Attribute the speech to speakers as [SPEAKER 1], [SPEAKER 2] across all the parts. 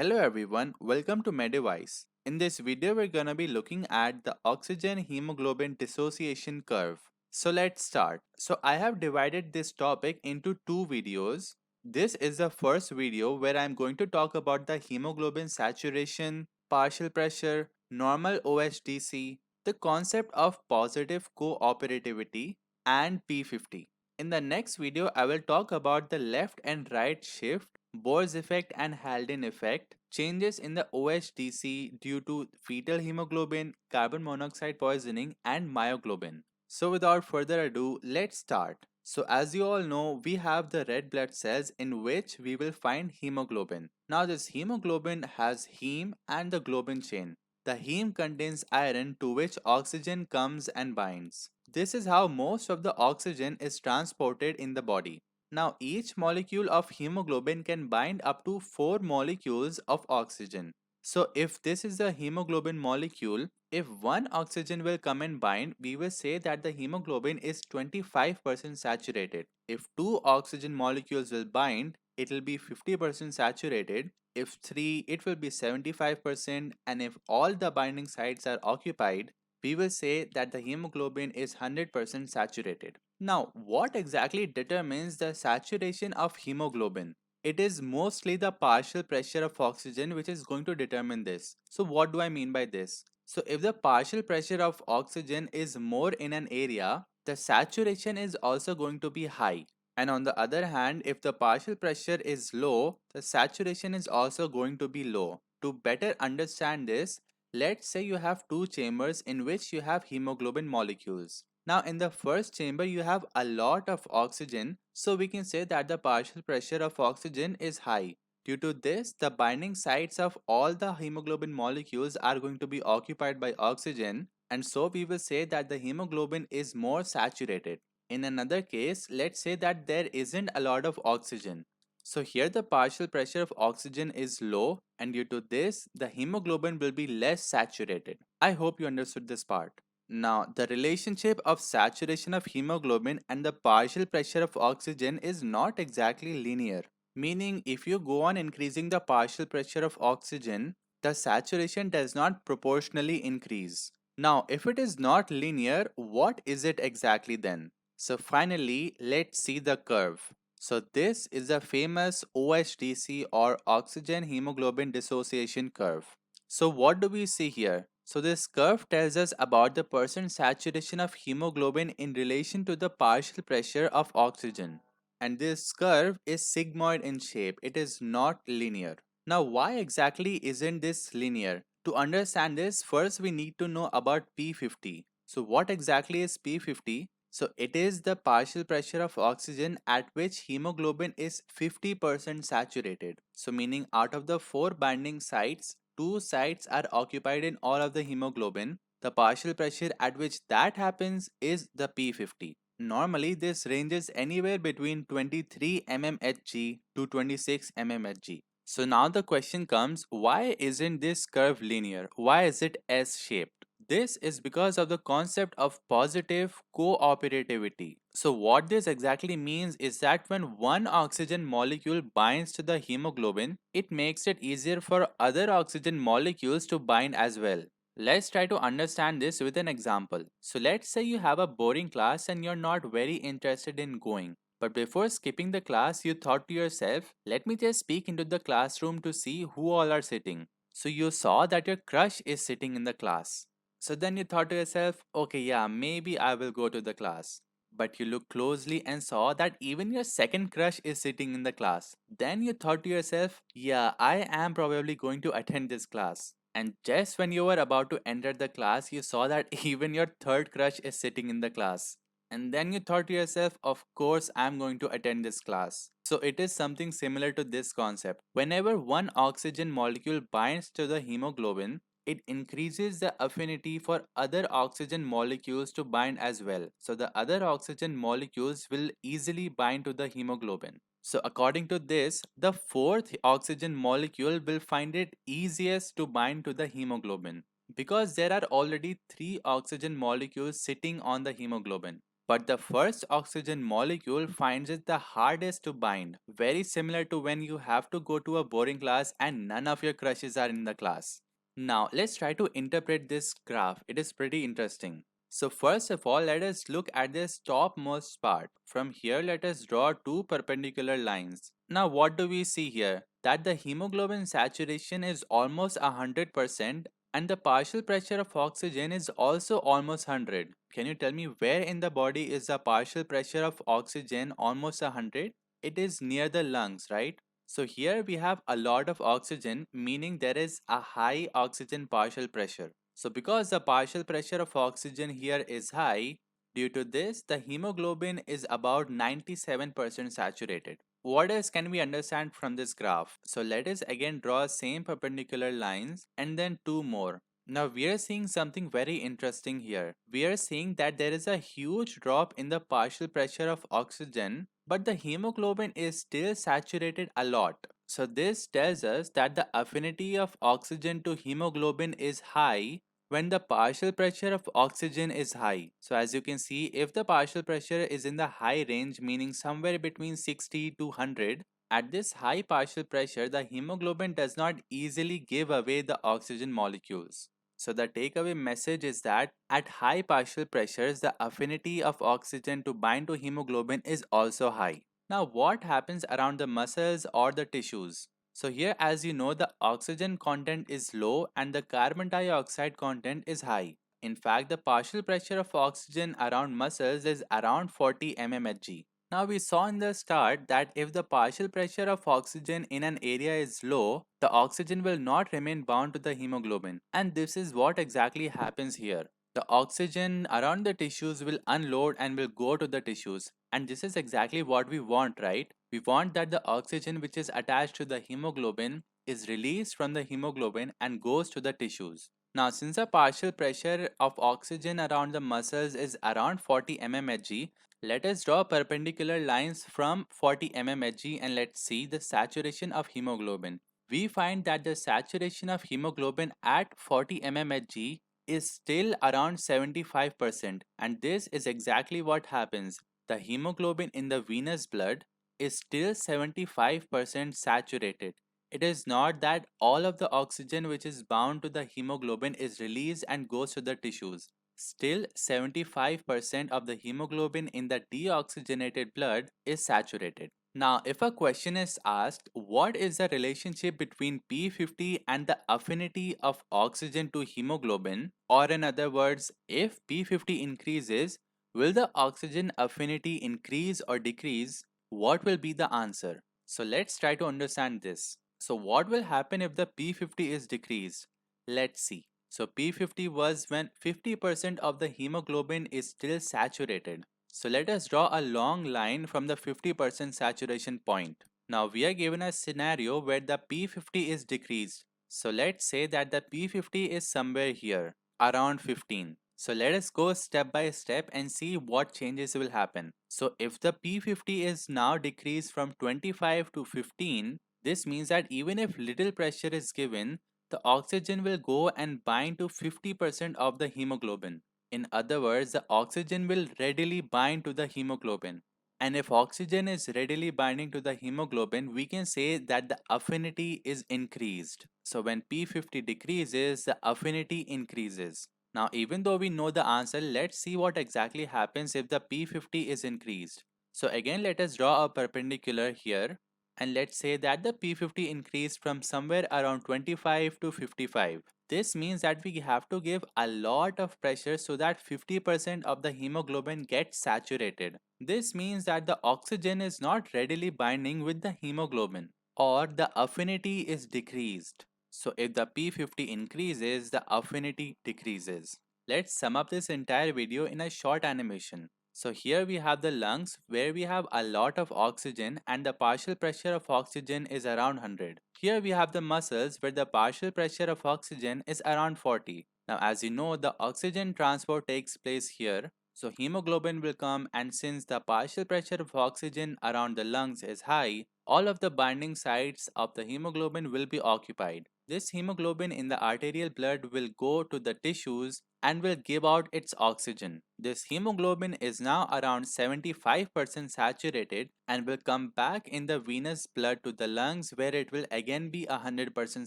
[SPEAKER 1] Hello everyone, welcome to MedDevice. In this video, we're gonna be looking at the oxygen hemoglobin dissociation curve. So let's start. So I have divided this topic into two videos. This is the first video where I'm going to talk about the hemoglobin saturation, partial pressure, normal OHDC, the concept of positive cooperativity, and P50. In the next video, I will talk about the left and right shift, Bohr's effect and Haldane effect, changes in the OHDC due to fetal hemoglobin, carbon monoxide poisoning, and myoglobin. So, without further ado, let's start. So, as you all know, we have the red blood cells in which we will find hemoglobin. Now, this hemoglobin has heme and the globin chain. The heme contains iron to which oxygen comes and binds. This is how most of the oxygen is transported in the body. Now, each molecule of hemoglobin can bind up to 4 molecules of oxygen. So, if this is the hemoglobin molecule, if one oxygen will come and bind, we will say that the hemoglobin is 25% saturated. If two oxygen molecules will bind, it will be 50% saturated. If three, it will be 75%. And if all the binding sites are occupied, we will say that the hemoglobin is 100% saturated. Now, what exactly determines the saturation of hemoglobin? It is mostly the partial pressure of oxygen which is going to determine this. So, what do I mean by this? So, if the partial pressure of oxygen is more in an area, the saturation is also going to be high. And on the other hand, if the partial pressure is low, the saturation is also going to be low. To better understand this, let's say you have two chambers in which you have hemoglobin molecules. Now, in the first chamber, you have a lot of oxygen, so we can say that the partial pressure of oxygen is high. Due to this, the binding sites of all the hemoglobin molecules are going to be occupied by oxygen, and so we will say that the hemoglobin is more saturated. In another case, let's say that there isn't a lot of oxygen. So here the partial pressure of oxygen is low, and due to this, the hemoglobin will be less saturated. I hope you understood this part. Now, the relationship of saturation of hemoglobin and the partial pressure of oxygen is not exactly linear. Meaning, if you go on increasing the partial pressure of oxygen, the saturation does not proportionally increase. Now, if it is not linear, what is it exactly then? So finally, let's see the curve. So this is the famous OHDC or oxygen hemoglobin dissociation curve. So what do we see here? So this curve tells us about the percent saturation of hemoglobin in relation to the partial pressure of oxygen. And this curve is sigmoid in shape. It is not linear. Now why exactly isn't this linear? To understand this, first we need to know about P50. So what exactly is P50? So it is the partial pressure of oxygen at which hemoglobin is 50% saturated. So meaning out of the 4 binding sites, 2 sites are occupied in all of the hemoglobin. The partial pressure at which that happens is the P50. Normally this ranges anywhere between 23 mmHg to 26 mmHg. So now the question comes, why isn't this curve linear? Why is it S-shaped? This is because of the concept of positive cooperativity. So what this exactly means is that when one oxygen molecule binds to the hemoglobin, it makes it easier for other oxygen molecules to bind as well. Let's try to understand this with an example. So let's say you have a boring class and you're not very interested in going. But before skipping the class, you thought to yourself, let me just peek into the classroom to see who all are sitting. So you saw that your crush is sitting in the class. So then you thought to yourself, okay, yeah, maybe I will go to the class. But you looked closely and saw that even your second crush is sitting in the class. Then you thought to yourself, yeah, I am probably going to attend this class. And just when you were about to enter the class, you saw that even your third crush is sitting in the class. And then you thought to yourself, of course, I'm going to attend this class. So it is something similar to this concept. Whenever one oxygen molecule binds to the hemoglobin, it increases the affinity for other oxygen molecules to bind as well. So the other oxygen molecules will easily bind to the hemoglobin. So according to this, the fourth oxygen molecule will find it easiest to bind to the hemoglobin because there are already 3 oxygen molecules sitting on the hemoglobin. But the first oxygen molecule finds it the hardest to bind, very similar to when you have to go to a boring class and none of your crushes are in the class. Now, let's try to interpret this graph. It is pretty interesting. So first of all, let us look at this topmost part. From here, let us draw two perpendicular lines. Now, what do we see here? That the hemoglobin saturation is almost 100% and the partial pressure of oxygen is also almost 100. Can you tell me where in the body is the partial pressure of oxygen almost 100? It is near the lungs, right? So here we have a lot of oxygen, meaning there is a high oxygen partial pressure. So because the partial pressure of oxygen here is high, due to this the hemoglobin is about 97% saturated. What else can we understand from this graph? So let us again draw same perpendicular lines and then two more. Now we are seeing something very interesting here. We are seeing that there is a huge drop in the partial pressure of oxygen, but the hemoglobin is still saturated a lot. So this tells us that the affinity of oxygen to hemoglobin is high when the partial pressure of oxygen is high. So as you can see, if the partial pressure is in the high range, meaning somewhere between 60 to 100, at this high partial pressure, the hemoglobin does not easily give away the oxygen molecules. So the takeaway message is that at high partial pressures, the affinity of oxygen to bind to hemoglobin is also high. Now what happens around the muscles or the tissues? So here, as you know, the oxygen content is low and the carbon dioxide content is high. In fact, the partial pressure of oxygen around muscles is around 40 mmHg. Now we saw in the start that if the partial pressure of oxygen in an area is low, the oxygen will not remain bound to the hemoglobin. And this is what exactly happens here. The oxygen around the tissues will unload and will go to the tissues. And this is exactly what we want, right? We want that the oxygen which is attached to the hemoglobin is released from the hemoglobin and goes to the tissues. Now, since the partial pressure of oxygen around the muscles is around 40 mmHg, let us draw perpendicular lines from 40 mmHg and let's see the saturation of hemoglobin. We find that the saturation of hemoglobin at 40 mmHg is still around 75%, and this is exactly what happens. The hemoglobin in the venous blood is still 75% saturated. It is not that all of the oxygen which is bound to the hemoglobin is released and goes to the tissues. Still, 75% of the hemoglobin in the deoxygenated blood is saturated. Now, if a question is asked, what is the relationship between P50 and the affinity of oxygen to hemoglobin? Or in other words, if P50 increases, will the oxygen affinity increase or decrease? What will be the answer? So let's try to understand this. So what will happen if the P50 is decreased? Let's see. So P50 was when 50% of the hemoglobin is still saturated. So let us draw a long line from the 50% saturation point. Now we are given a scenario where the P50 is decreased. So let's say that the P50 is somewhere here, around 15. So let us go step by step and see what changes will happen. So if the P50 is now decreased from 25 to 15, this means that even if little pressure is given, the oxygen will go and bind to 50% of the hemoglobin. In other words, the oxygen will readily bind to the hemoglobin. And if oxygen is readily binding to the hemoglobin, we can say that the affinity is increased. So when P50 decreases, the affinity increases. Now, even though we know the answer, let's see what exactly happens if the P50 is increased. So again, let us draw a perpendicular here. And let's say that the P50 increased from somewhere around 25 to 55. This means that we have to give a lot of pressure so that 50% of the hemoglobin gets saturated. This means that the oxygen is not readily binding with the hemoglobin or the affinity is decreased. So if the P50 increases, the affinity decreases. Let's sum up this entire video in a short animation. So here we have the lungs where we have a lot of oxygen and the partial pressure of oxygen is around 100. Here we have the muscles where the partial pressure of oxygen is around 40. Now as you know, the oxygen transport takes place here. So hemoglobin will come, and since the partial pressure of oxygen around the lungs is high, all of the binding sites of the hemoglobin will be occupied. This hemoglobin in the arterial blood will go to the tissues and will give out its oxygen. This hemoglobin is now around 75% saturated and will come back in the venous blood to the lungs where it will again be 100%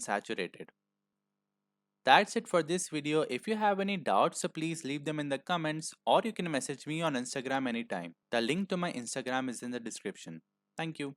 [SPEAKER 1] saturated. That's it for this video. If you have any doubts, so please leave them in the comments or you can message me on Instagram anytime. The link to my Instagram is in the description. Thank you.